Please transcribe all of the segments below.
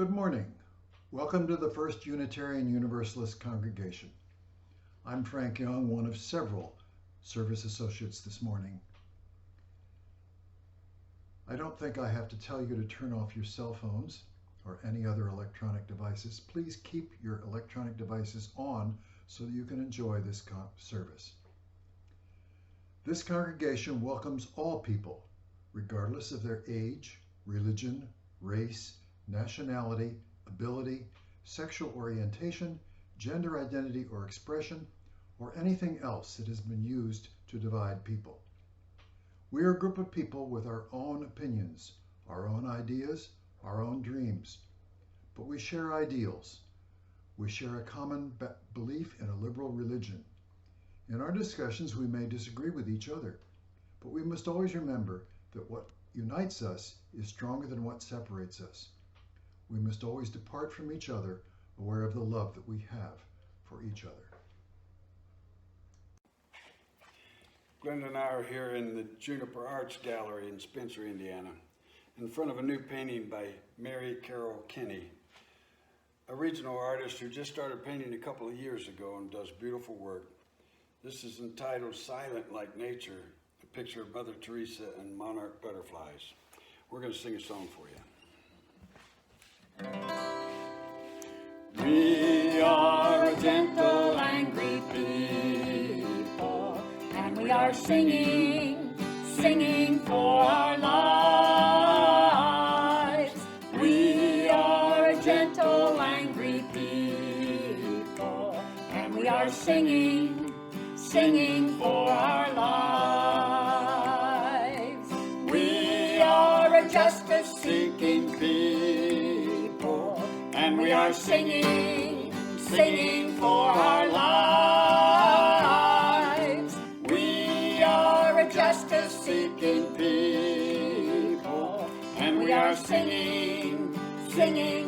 Good morning. Welcome to the First Unitarian Universalist congregation. I'm Frank Young, one of several service associates this morning. I don't think I have to tell you to turn off your cell phones or any other electronic devices. Please keep your electronic devices on so that you can enjoy this service. This congregation welcomes all people, regardless of their age, religion, race, nationality, ability, sexual orientation, gender identity or expression, or anything else that has been used to divide people. We are a group of people with our own opinions, our own ideas, our own dreams, but we share ideals. We share a common belief in a liberal religion. In our discussions, we may disagree with each other, but we must always remember that what unites us is stronger than what separates us. We must always depart from each other, aware of the love that we have for each other. Glenda and I are here in the Juniper Arts Gallery in Spencer, Indiana, in front of a new painting by Mary Carol Kinney, a regional artist who just started painting a couple of years ago and does beautiful work. This is entitled Silent Like Nature, a picture of Mother Teresa and monarch butterflies. We're going to sing a song for you. We are a gentle, angry people, and we are singing for our lives. We are a gentle, angry people, and we are singing for our lives. We are a justice-seeking people, and we are singing for our lives. We are a justice-seeking people, and we are singing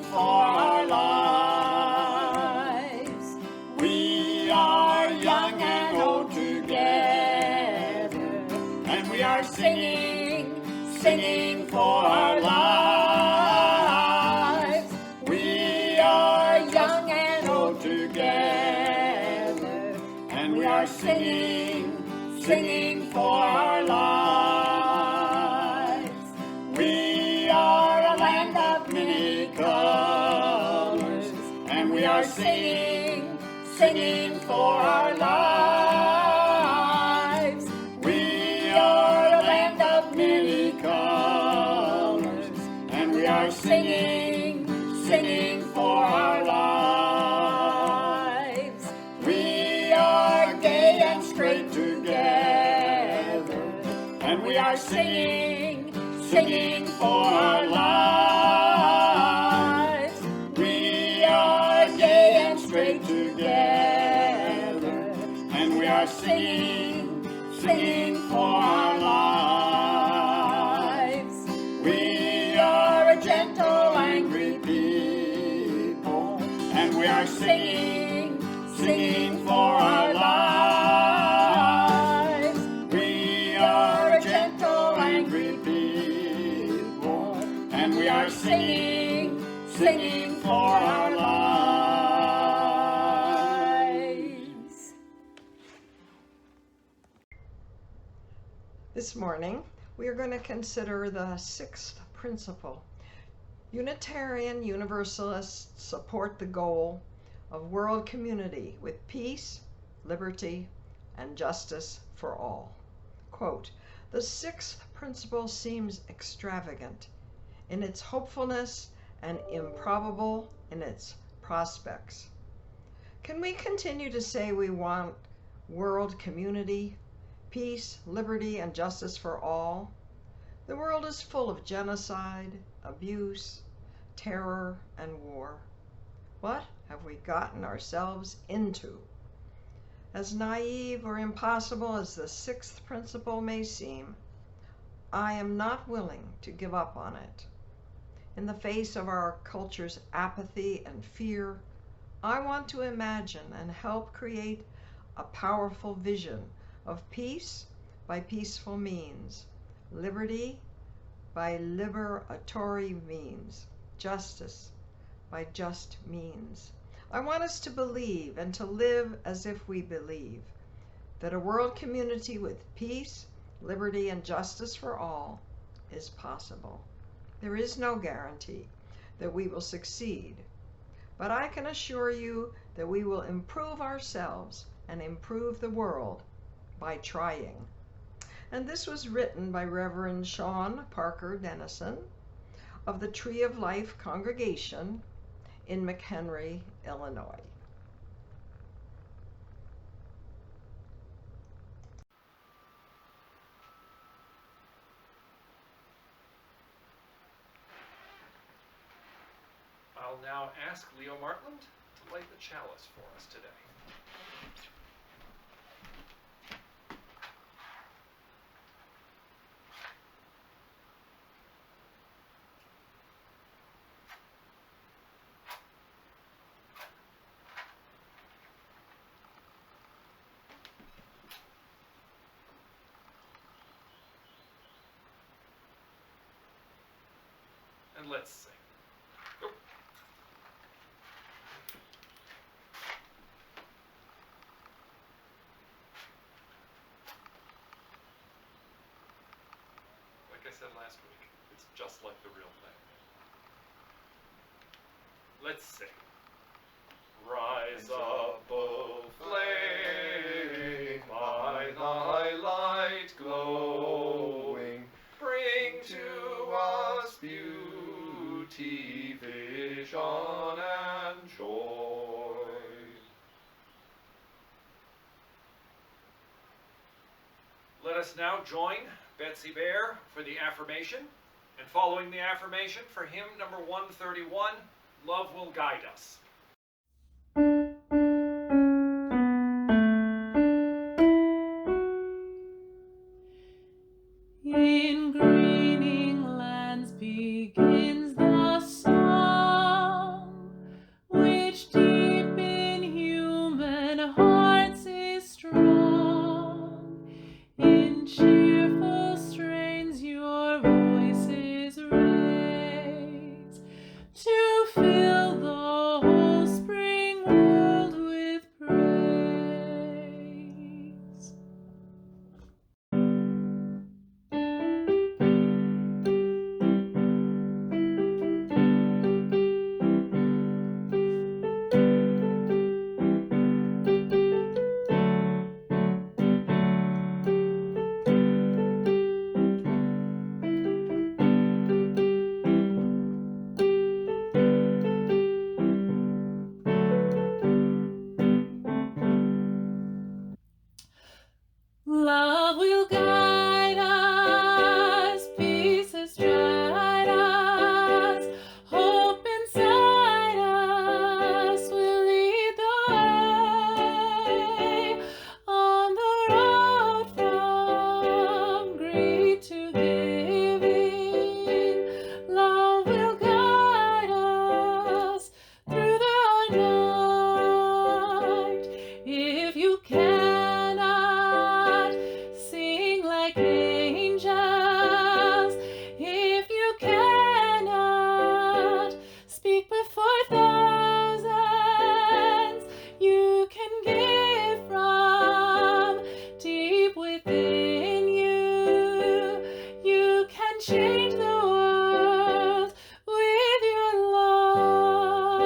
for our lives. We are young and old together, and we are singing for our lives. We are young and old together, and we are singing for our lives. We are a land of many colors, and we are singing for our lives. We are a land of many colors, and we are singing for our lives. We are gay and straight together, and we are singing for our lives. We are gay and straight together, and we are singing for our lives. We are a gentle, angry people, and we are singing for our lives. We are a gentle, angry people, and we are singing for our lives. This morning, we are going to consider the sixth principle. Unitarian Universalists support the goal of world community with peace, liberty, and justice for all. Quote, "The sixth principle seems extravagant in its hopefulness and improbable in its prospects. Can we continue to say we want world community, peace, liberty, and justice for all? The world is full of genocide, abuse, terror, and war. What have we gotten ourselves into? As naive or impossible as the sixth principle may seem, I am not willing to give up on it. In the face of our culture's apathy and fear, I want to imagine and help create a powerful vision of peace by peaceful means, liberty by liberatory means, justice by just means. I want us to believe and to live as if we believe that a world community with peace, liberty, and justice for all is possible. There is no guarantee that we will succeed, but I can assure you that we will improve ourselves and improve the world by trying. And this was written by Reverend Sean Parker Dennison of the Tree of Life congregation in McHenry, Illinois. I'll now ask Leo Martland to light the chalice for us today. And let's sing. Go. Like I said last week, it's just like the real thing. Let's sing. Rise up, O flame, by thy light glowing, bring to us beauty, vision, and joy. Let us now join Betsy Bear for the affirmation, and following the affirmation for hymn number 131, Love Will Guide Us. In greening lands begins the song, which deep in human hearts is strong. In cheerful strains your voices raise, to fill the whole spring world with praise. Love will guide us, peace has tried us, hope inside us will lead the way. On the road from greed to giving, love will guide us through the night. If you cannot sing like angels, if you cannot speak before thousands, you can give from deep within you. You can change the world with your love.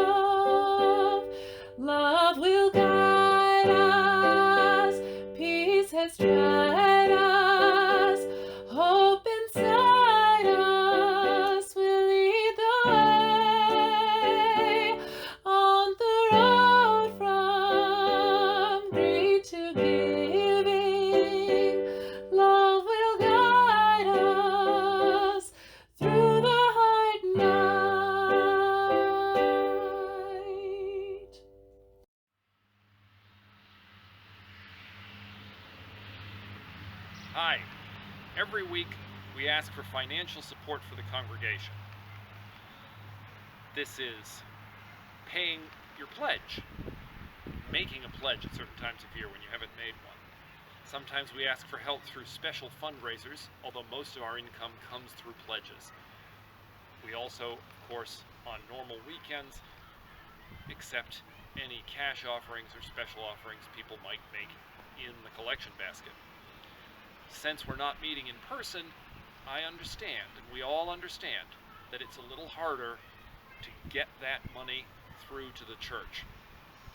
Love will guide us, peace has tried us, hope inside us will lead the way. On the road from greed to giving, love will guide us through the hard night. Hi. Every week, we ask for financial support for the congregation. This is paying your pledge, making a pledge at certain times of year when you haven't made one. Sometimes we ask for help through special fundraisers, although most of our income comes through pledges. We also, of course, on normal weekends, accept any cash offerings or special offerings people might make in the collection basket. Since we're not meeting in person, I understand, and we all understand, that it's a little harder to get that money through to the church.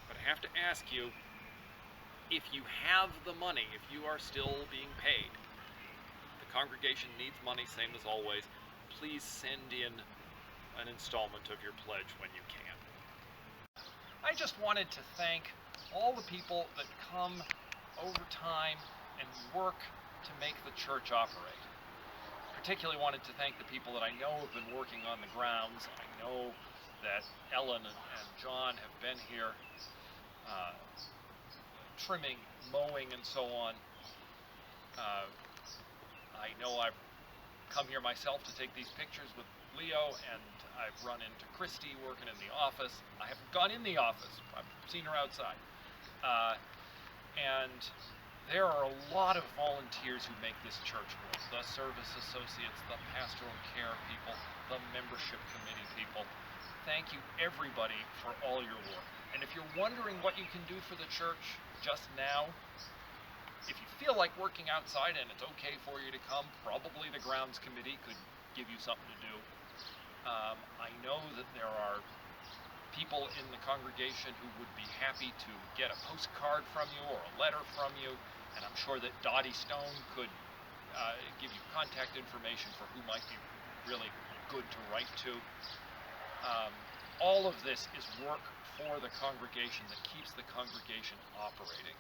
But I have to ask you, if you have the money, if you are still being paid, the congregation needs money, same as always, please send in an installment of your pledge when you can. I just wanted to thank all the people that come over time and work to make the church operate. Particularly wanted to thank the people that I know have been working on the grounds. I know that Ellen and John have been here trimming, mowing, and so on. I know I've come here myself to take these pictures with Leo, and I've run into Christy working in the office. I haven't gone in the office. I've seen her outside. And there are a lot of volunteers who make this church work. The service associates, the pastoral care people, the membership committee people. Thank you, everybody, for all your work. And if you're wondering what you can do for the church just now, if you feel like working outside and it's okay for you to come, probably the grounds committee could give you something to do. I know that there are people in the congregation who would be happy to get a postcard from you or a letter from you, and I'm sure that Dottie Stone could give you contact information for who might be really good to write to. All of this is work for the congregation that keeps the congregation operating.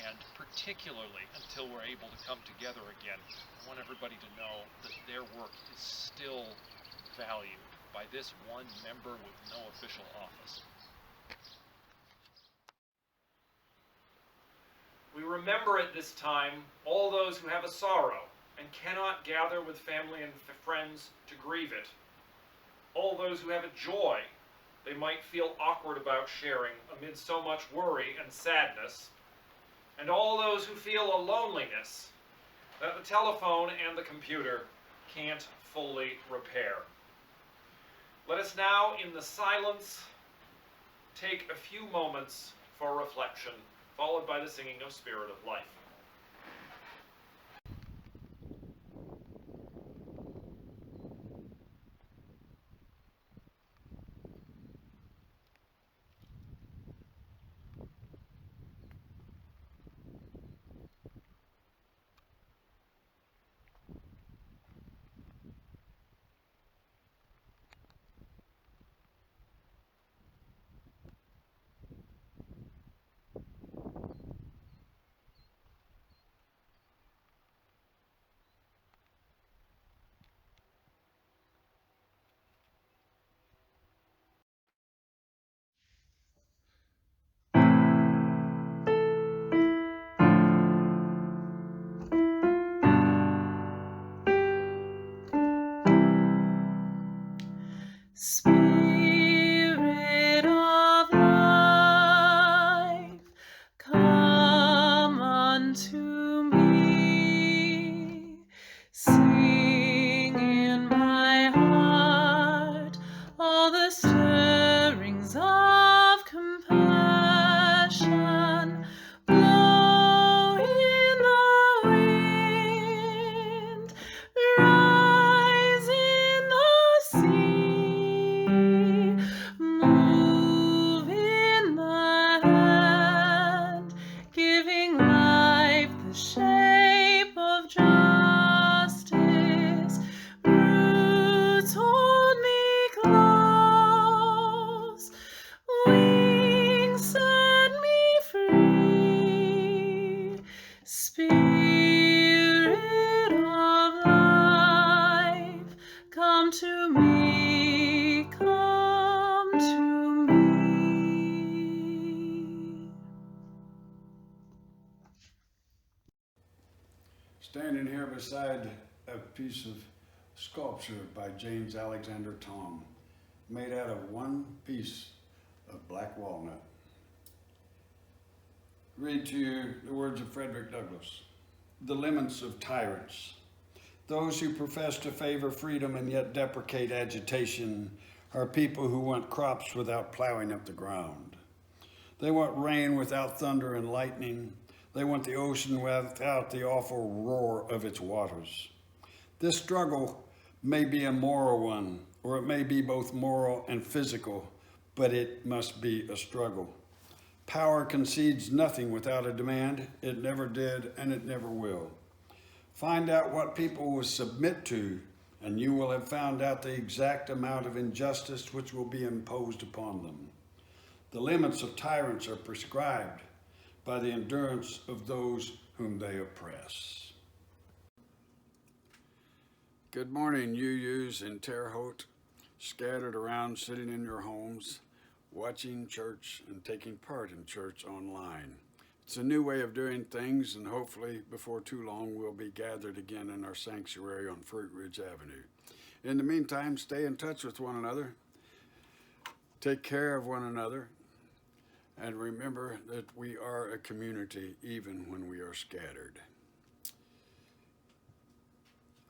And particularly until we're able to come together again, I want everybody to know that their work is still valued by this one member with no official office. We remember at this time all those who have a sorrow and cannot gather with family and friends to grieve it. All those who have a joy they might feel awkward about sharing amid so much worry and sadness. And all those who feel a loneliness that the telephone and the computer can't fully repair. Let us now, in the silence, take a few moments for reflection, followed by the singing of Spirit of Life. Spirit of life, come unto me. Sing in my heart all the stirrings of compassion. Blow in the wind, rise in the sea, move in the hand, giving life the shape of justice. Roots hold me close, wings set me free. Spirit of life, come to me, come to me. Standing here beside a piece of sculpture by James Alexander Thom, made out of one piece of black walnut. Read to you the words of Frederick Douglass. The limits of tyrants. Those who profess to favor freedom and yet deprecate agitation are people who want crops without plowing up the ground. They want rain without thunder and lightning. They want the ocean without the awful roar of its waters. This struggle may be a moral one, or it may be both moral and physical, but it must be a struggle. Power concedes nothing without a demand. It never did, and it never will. Find out what people will submit to, and you will have found out the exact amount of injustice which will be imposed upon them. The limits of tyrants are prescribed by the endurance of those whom they oppress. Good morning, UUs in Terre, Haute, scattered around sitting in your homes, watching church and taking part in church online. It's a new way of doing things, and hopefully before too long we'll be gathered again in our sanctuary on Fruit Ridge Avenue. In the meantime, stay in touch with one another, take care of one another, and remember that we are a community even when we are scattered.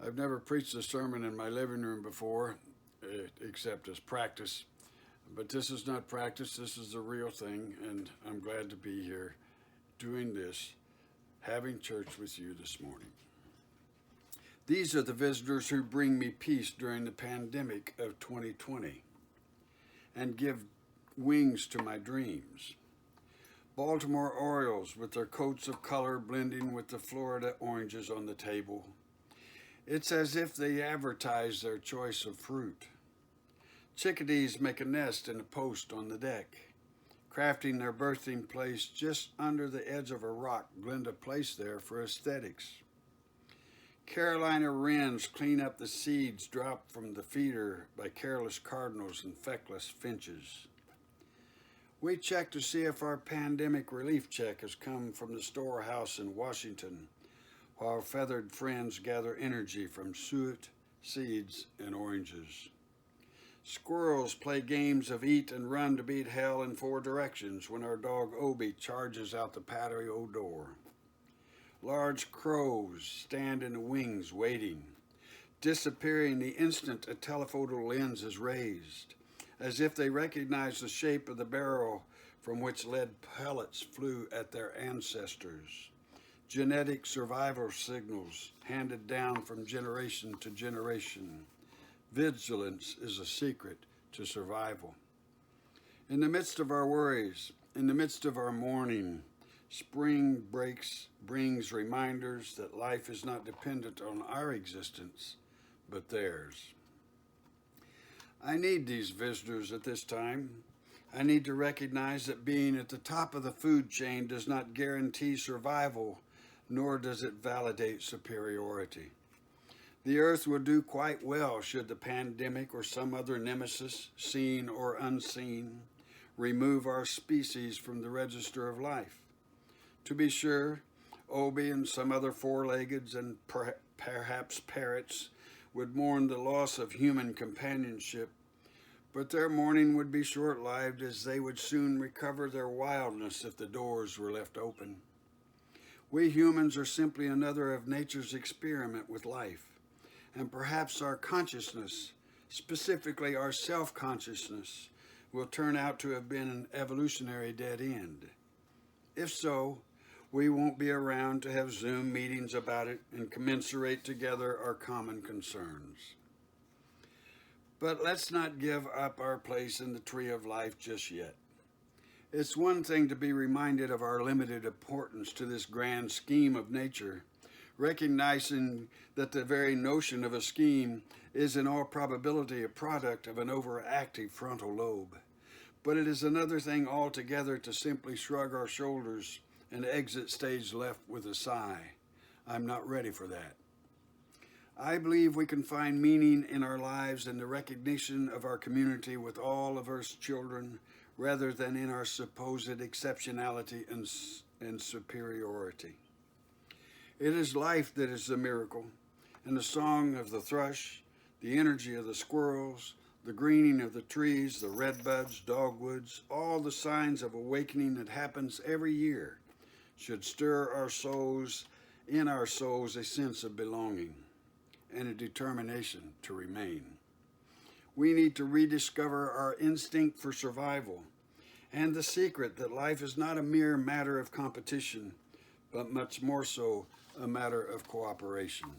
I've never preached a sermon in my living room before, except as practice, but this is not practice, this is the real thing, and I'm glad to be here doing this, having church with you this morning. These are the visitors who bring me peace during the pandemic of 2020 and give wings to my dreams. Baltimore Orioles with their coats of color blending with the Florida oranges on the table. It's as if they advertise their choice of fruit. Chickadees make a nest in a post on the deck, crafting their birthing place just under the edge of a rock Glenda placed there for aesthetics. Carolina wrens clean up the seeds dropped from the feeder by careless cardinals and feckless finches. We check to see if our pandemic relief check has come from the storehouse in Washington, while feathered friends gather energy from suet, seeds, and oranges. Squirrels play games of eat and run to beat hell in 4 directions when our dog Obi charges out the patio door. Large crows stand in the wings waiting, disappearing the instant a telephoto lens is raised, as if they recognize the shape of the barrel from which lead pellets flew at their ancestors. Genetic survival signals handed down from generation to generation. Vigilance is a secret to survival. In the midst of our worries, in the midst of our mourning, spring brings reminders that life is not dependent on our existence, but theirs. I need these visitors at this time. I need to recognize that being at the top of the food chain does not guarantee survival, nor does it validate superiority. The earth would do quite well should the pandemic or some other nemesis, seen or unseen, remove our species from the register of life. To be sure, Obi and some other four-leggeds and perhaps parrots would mourn the loss of human companionship, but their mourning would be short-lived, as they would soon recover their wildness if the doors were left open. We humans are simply another of nature's experiment with life, and perhaps our consciousness, specifically our self-consciousness, will turn out to have been an evolutionary dead end. If so, we won't be around to have Zoom meetings about it and commiserate together our common concerns. But let's not give up our place in the tree of life just yet. It's one thing to be reminded of our limited importance to this grand scheme of nature, recognizing that the very notion of a scheme is in all probability a product of an overactive frontal lobe. But it is another thing altogether to simply shrug our shoulders and exit stage left with a sigh. I'm not ready for that. I believe we can find meaning in our lives in the recognition of our community with all of Earth's children, rather than in our supposed exceptionality and superiority. It is life that is the miracle, and the song of the thrush, the energy of the squirrels, the greening of the trees, the redbuds, dogwoods, all the signs of awakening that happens every year should stir our souls, in our souls, a sense of belonging and a determination to remain. we need to rediscover our instinct for survival and the secret that life is not a mere matter of competition, but much more so a matter of cooperation.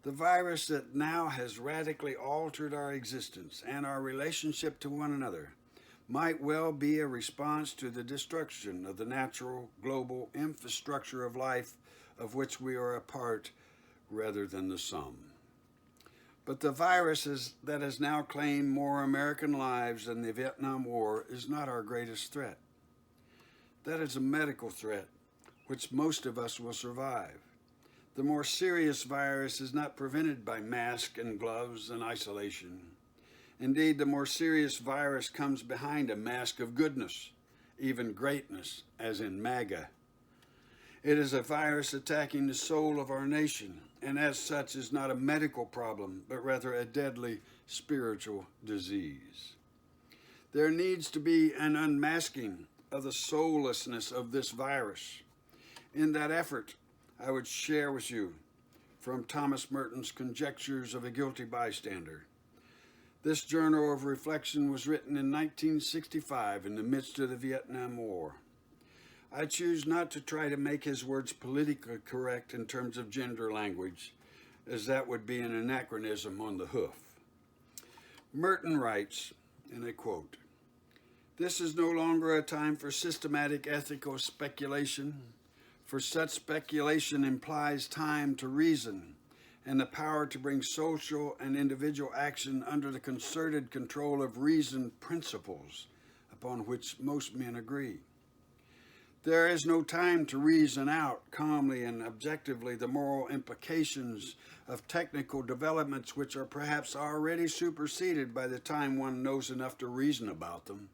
The virus that now has radically altered our existence and our relationship to one another might well be a response to the destruction of the natural global infrastructure of life of which we are a part rather than the sum. But the virus that has now claimed more American lives than the Vietnam War is not our greatest threat. That is a medical threat, which most of us will survive. The more serious virus is not prevented by masks and gloves and isolation. Indeed, the more serious virus comes behind a mask of goodness, even greatness, as in MAGA. It is a virus attacking the soul of our nation, and as such is not a medical problem, but rather a deadly spiritual disease. There needs to be an unmasking of the soullessness of this virus. In that effort, I would share with you from Thomas Merton's Conjectures of a Guilty Bystander. This journal of reflection was written in 1965 in the midst of the Vietnam War. I choose not to try to make his words politically correct in terms of gender language, as that would be an anachronism on the hoof. Merton writes, and I quote, "This is no longer a time for systematic ethical speculation, for such speculation implies time to reason and the power to bring social and individual action under the concerted control of reasoned principles upon which most men agree. There is no time to reason out calmly and objectively the moral implications of technical developments which are perhaps already superseded by the time one knows enough to reason about them.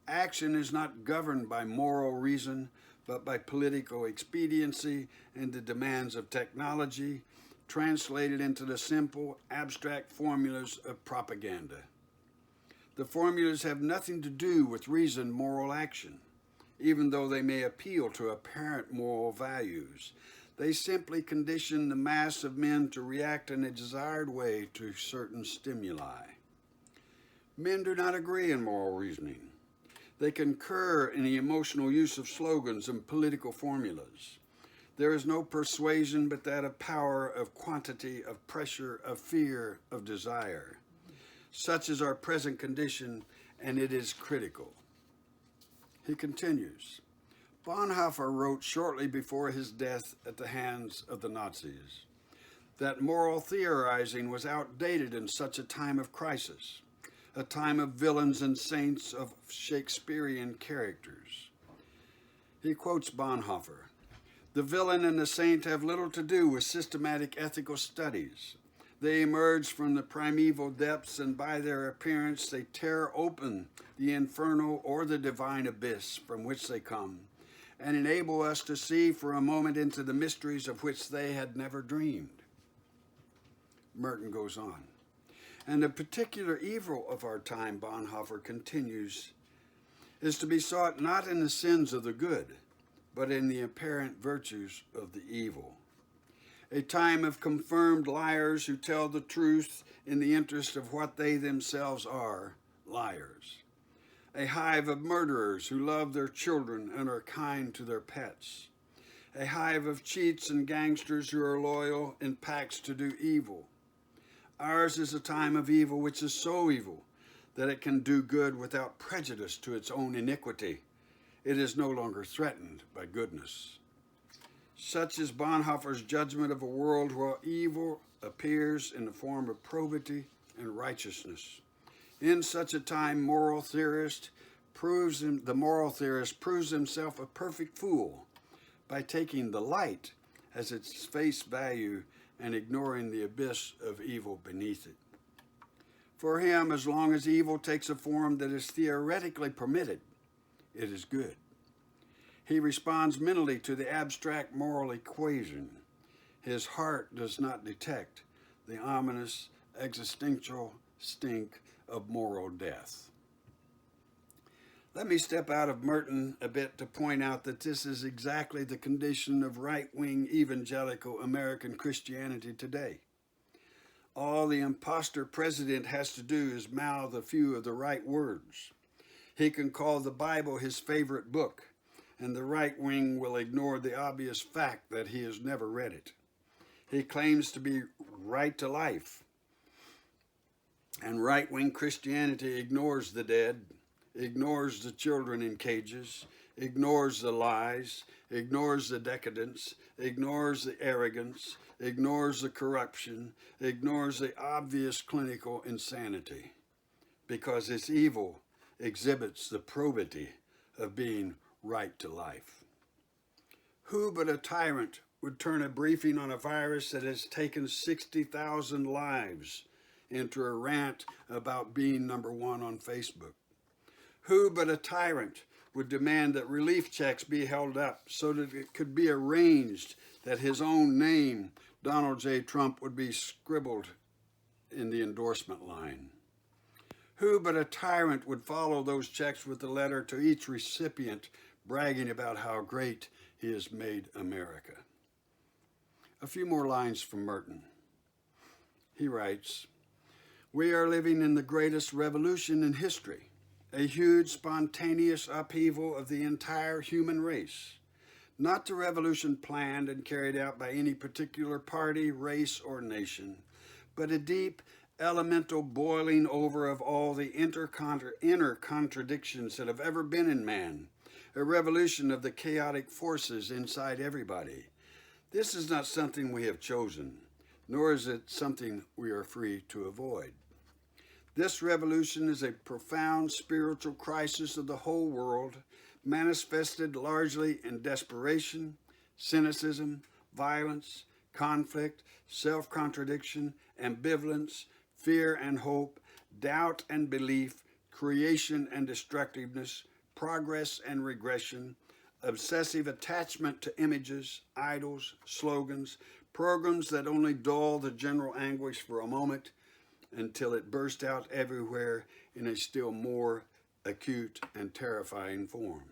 Action is not governed by moral reason, but by political expediency and the demands of technology, translated into the simple, abstract formulas of propaganda. The formulas have nothing to do with reasoned moral action, even though they may appeal to apparent moral values. They simply condition the mass of men to react in a desired way to certain stimuli. Men do not agree in moral reasoning. They concur in the emotional use of slogans and political formulas. There is no persuasion but that of power, of quantity, of pressure, of fear, of desire. Such is our present condition, and it is critical." He continues, Bonhoeffer wrote shortly before his death at the hands of the Nazis that moral theorizing was outdated in such a time of crisis, a time of villains and saints of Shakespearean characters. He quotes Bonhoeffer, "The villain and the saint have little to do with systematic ethical studies. They emerge from the primeval depths, and by their appearance they tear open the infernal or the divine abyss from which they come, and enable us to see for a moment into the mysteries of which they had never dreamed." Merton goes on, "And the particular evil of our time," Bonhoeffer continues, "is to be sought not in the sins of the good, but in the apparent virtues of the evil. A time of confirmed liars who tell the truth in the interest of what they themselves are, liars. A hive of murderers who love their children and are kind to their pets. A hive of cheats and gangsters who are loyal in pacts to do evil. Ours is a time of evil which is so evil that it can do good without prejudice to its own iniquity. It is no longer threatened by goodness." Such is Bonhoeffer's judgment of a world where evil appears in the form of probity and righteousness. In such a time, the moral theorist proves himself a perfect fool by taking the light as its face value and ignoring the abyss of evil beneath it. For him, as long as evil takes a form that is theoretically permitted, it is good. He responds mentally to the abstract moral equation. His heart does not detect the ominous existential stink of moral death. Let me step out of Merton a bit to point out that this is exactly the condition of right-wing evangelical American Christianity today. All the imposter president has to do is mouth a few of the right words. He can call the Bible his favorite book, and the right wing will ignore the obvious fact that he has never read it. He claims to be right to life, and right-wing Christianity ignores the dead, ignores the children in cages, ignores the lies, ignores the decadence, ignores the arrogance, ignores the corruption, ignores the obvious clinical insanity, because its evil exhibits the probity of being right to life. Who but a tyrant would turn a briefing on a virus that has taken 60,000 lives into a rant about being number one on Facebook? Who but a tyrant would demand that relief checks be held up so that it could be arranged that his own name, Donald J. Trump, would be scribbled in the endorsement line? Who but a tyrant would follow those checks with a letter to each recipient bragging about how great he has made America? A few more lines from Merton. He writes, "We are living in the greatest revolution in history, a huge spontaneous upheaval of the entire human race. Not the revolution planned and carried out by any particular party, race, or nation, but a deep, elemental boiling over of all the inner contradictions that have ever been in man, a revolution of the chaotic forces inside everybody. This is not something we have chosen, nor is it something we are free to avoid. This revolution is a profound spiritual crisis of the whole world, manifested largely in desperation, cynicism, violence, conflict, self-contradiction, ambivalence, fear and hope, doubt and belief, creation and destructiveness, progress and regression, obsessive attachment to images, idols, slogans, programs that only dull the general anguish for a moment until it bursts out everywhere in a still more acute and terrifying form.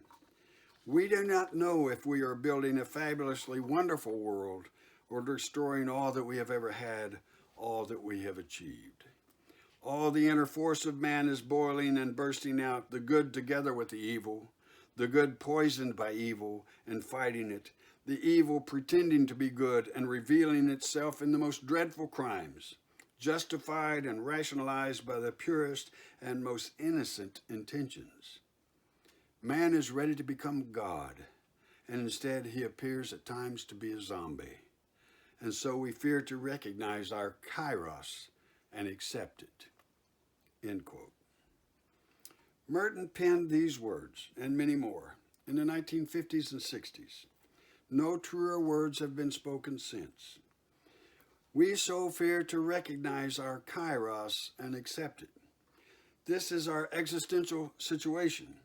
We do not know if we are building a fabulously wonderful world or destroying all that we have ever had, all that we have achieved. All the inner force of man is boiling and bursting out, the good together with the evil, the good poisoned by evil and fighting it, the evil pretending to be good and revealing itself in the most dreadful crimes, justified and rationalized by the purest and most innocent intentions. Man is ready to become God, and instead he appears at times to be a zombie. And so we fear to recognize our kairos and accept it." End quote. Merton penned these words, and many more, in the 1950s and 60s. No truer words have been spoken since. We so fear to recognize our kairos and accept it. This is our existential situation.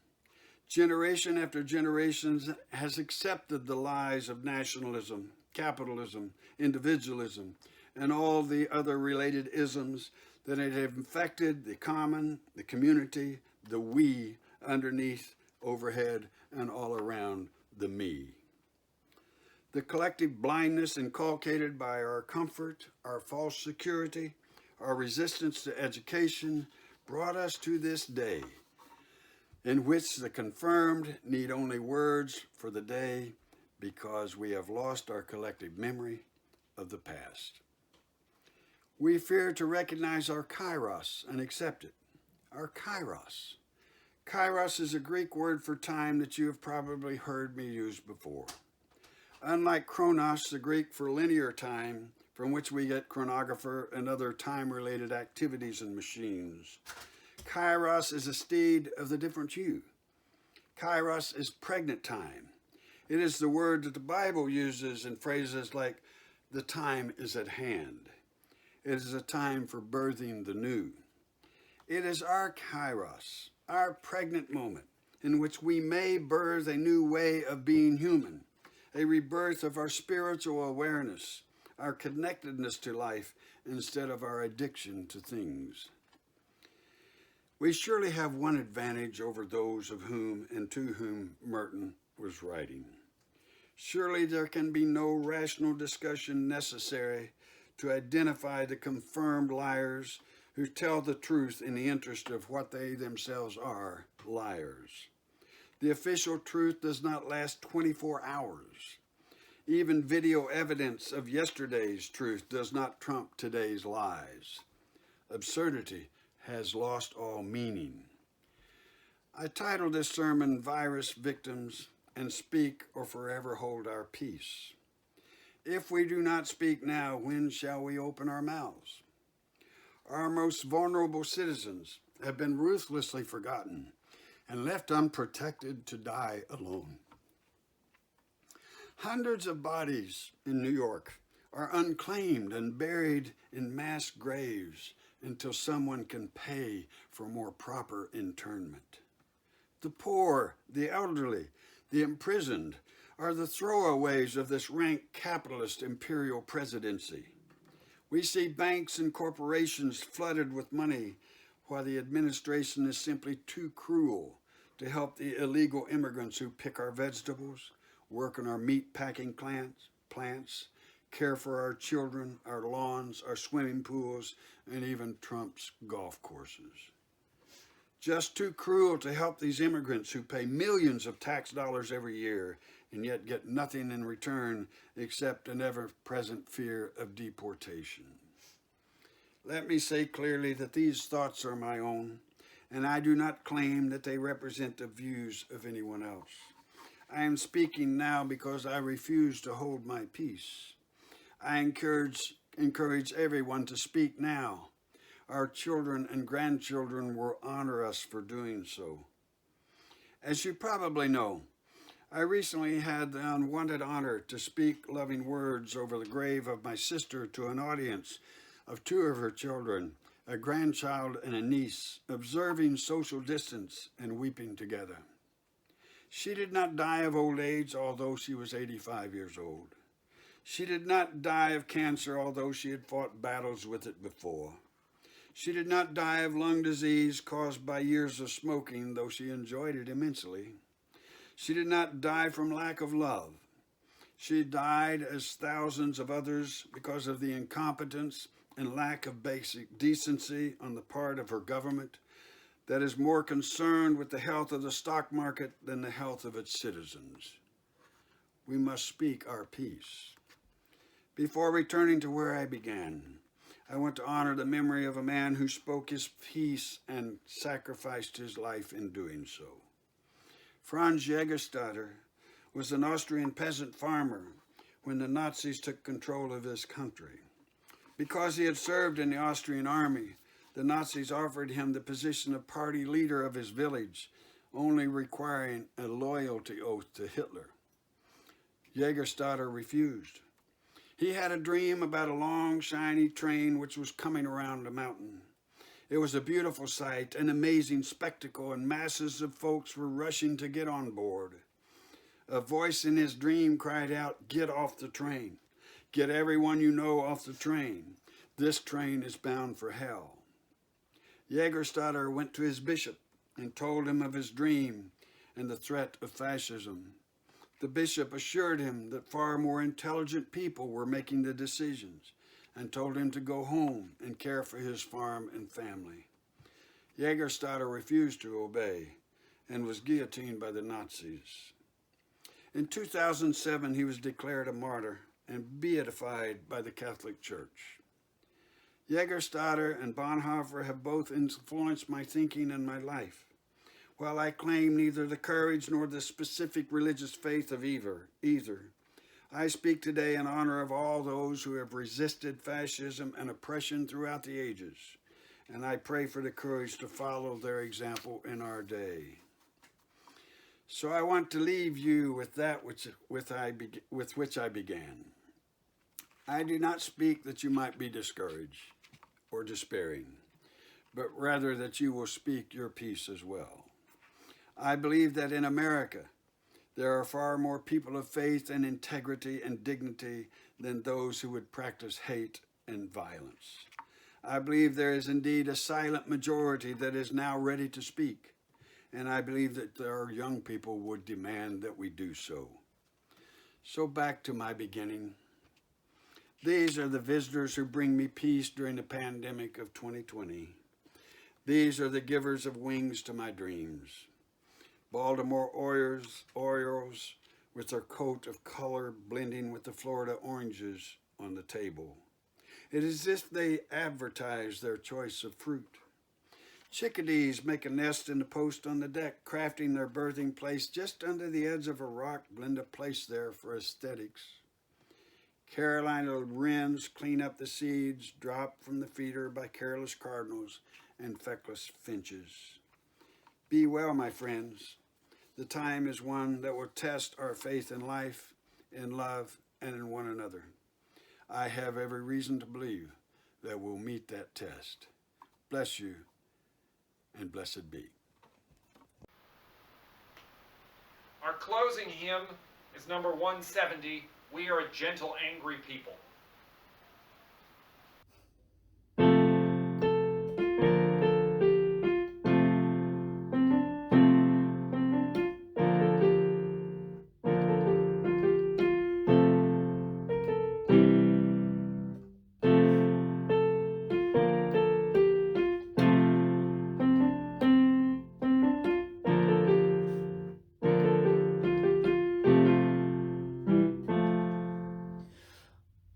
Generation after generation has accepted the lies of nationalism, capitalism, individualism, and all the other related isms that have infected the common, the community, the we, underneath, overhead, and all around the me. The collective blindness inculcated by our comfort, our false security, our resistance to education brought us to this day, in which the confirmed need only words for the day because we have lost our collective memory of the past. We fear to recognize our kairos and accept it. Our kairos. Kairos is a Greek word for time that you have probably heard me use before. Unlike chronos, the Greek for linear time, from which we get chronographer and other time-related activities and machines, kairos is a steed of the different hue. Kairos is pregnant time. It is the word that the Bible uses in phrases like, "the time is at hand." It is a time for birthing the new. It is our kairos, our pregnant moment, in which we may birth a new way of being human, a rebirth of our spiritual awareness, our connectedness to life, instead of our addiction to things. We surely have one advantage over those of whom and to whom Merton was writing. Surely there can be no rational discussion necessary to identify the confirmed liars who tell the truth in the interest of what they themselves are, liars. The official truth does not last 24 hours. Even video evidence of yesterday's truth does not trump today's lies. Absurdity has lost all meaning. I titled this sermon, Virus Victims and Speak or Forever Hold Our Peace. If we do not speak now, when shall we open our mouths? Our most vulnerable citizens have been ruthlessly forgotten and left unprotected to die alone. Hundreds of bodies in New York are unclaimed and buried in mass graves until someone can pay for more proper internment. The poor, the elderly, the imprisoned are the throwaways of this rank capitalist imperial presidency. We see banks and corporations flooded with money while the administration is simply too cruel to help the illegal immigrants who pick our vegetables, work in our meat packing plants, care for our children, our lawns, our swimming pools, and even Trump's golf courses. Just too cruel to help these immigrants who pay millions of tax dollars every year and yet get nothing in return except an ever-present fear of deportation. Let me say clearly that these thoughts are my own, and I do not claim that they represent the views of anyone else. I am speaking now because I refuse to hold my peace. I encourage everyone to speak now. Our children and grandchildren will honor us for doing so. As you probably know, I recently had the unwanted honor to speak loving words over the grave of my sister to an audience of two of her children, a grandchild and a niece, observing social distance and weeping together. She did not die of old age, although she was 85 years old. She did not die of cancer, although she had fought battles with it before. She did not die of lung disease caused by years of smoking, though she enjoyed it immensely. She did not die from lack of love. She died, as thousands of others, because of the incompetence and lack of basic decency on the part of her government that is more concerned with the health of the stock market than the health of its citizens. We must speak our piece. Before returning to where I began, I want to honor the memory of a man who spoke his piece and sacrificed his life in doing so. Franz Jägerstätter was an Austrian peasant farmer when the Nazis took control of his country. Because he had served in the Austrian army, the Nazis offered him the position of party leader of his village, only requiring a loyalty oath to Hitler. Jägerstätter refused. He had a dream about a long, shiny train which was coming around a mountain. It was a beautiful sight, an amazing spectacle, and masses of folks were rushing to get on board. A voice in his dream cried out, "Get off the train. Get everyone you know off the train. This train is bound for hell." Jägerstätter went to his bishop and told him of his dream and the threat of fascism. The bishop assured him that far more intelligent people were making the decisions and told him to go home and care for his farm and family. Jägerstätter refused to obey and was guillotined by the Nazis. In 2007, he was declared a martyr and beatified by the Catholic Church. Jägerstätter and Bonhoeffer have both influenced my thinking and my life. While I claim neither the courage nor the specific religious faith of either, I speak today in honor of all those who have resisted fascism and oppression throughout the ages, and I pray for the courage to follow their example in our day. So I want to leave you with that with which I began. I do not speak that you might be discouraged or despairing, but rather that you will speak your peace as well. I believe that in America, there are far more people of faith and integrity and dignity than those who would practice hate and violence. I believe there is indeed a silent majority that is now ready to speak, and I believe that our young people would demand that we do so. So back to my beginning. These are the visitors who bring me peace during the pandemic of 2020. These are the givers of wings to my dreams. Baltimore Orioles with their coat of color blending with the Florida oranges on the table. It is as if they advertise their choice of fruit. Chickadees make a nest in the post on the deck, crafting their birthing place just under the edge of a rock, blend a place there for aesthetics. Carolina wrens clean up the seeds dropped from the feeder by careless cardinals and feckless finches. Be well, my friends. The time is one that will test our faith in life, in love, and in one another. I have every reason to believe that we'll meet that test. Bless you, and blessed be. Our closing hymn is number 170, We Are a Gentle, Angry People.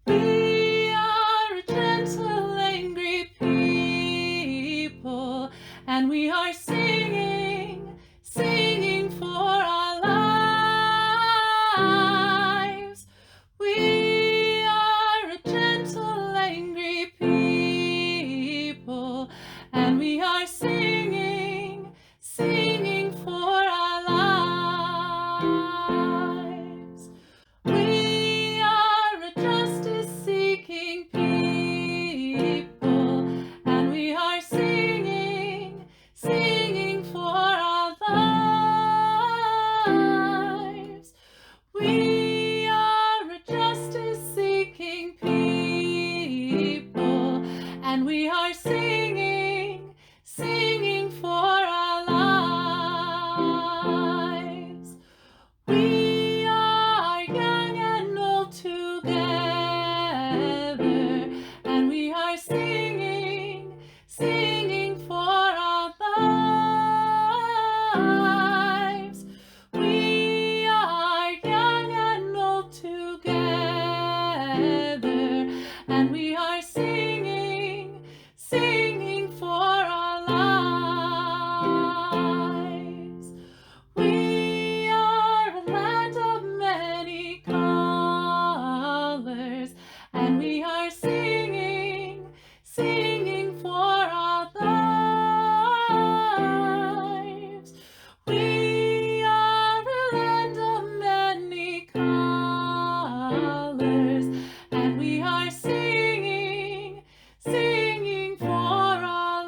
We are a gentle, angry people, and we are singing, singing for our lives. We are a gentle, angry people, and we are singing, singing for our lives. We are a justice-seeking people, and we are singing, singing for our lives. We are a justice-seeking people, and we are singing, singing for our lives. We are young and old together, and we are singing, singing for our lives. We are young and old together, and we are singing, singing for our lives. We are a land of many colors, and we are singing, singing for our lives. We are a land of many colors, and we are singing, singing for our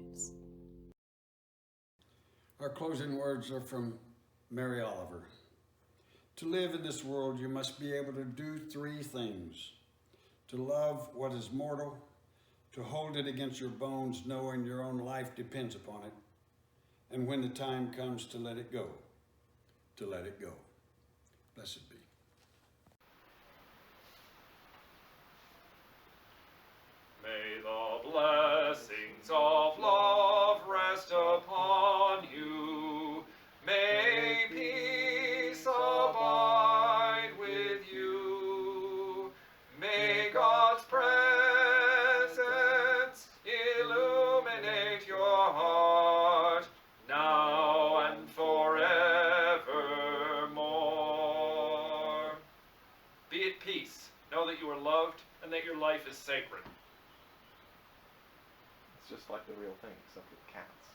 lives. Our closing words are from Mary Oliver. To live in this world, you must be able to do three things: to love what is mortal, to hold it against your bones, knowing your own life depends upon it, and when the time comes to let it go, to let it go. Blessed be. May the blessings of love rest upon you. May peace abide with you. May God's presence illuminate your heart now and forevermore. Be at peace. Know that you are loved and that your life is sacred. It's just like the real thing, except with cats.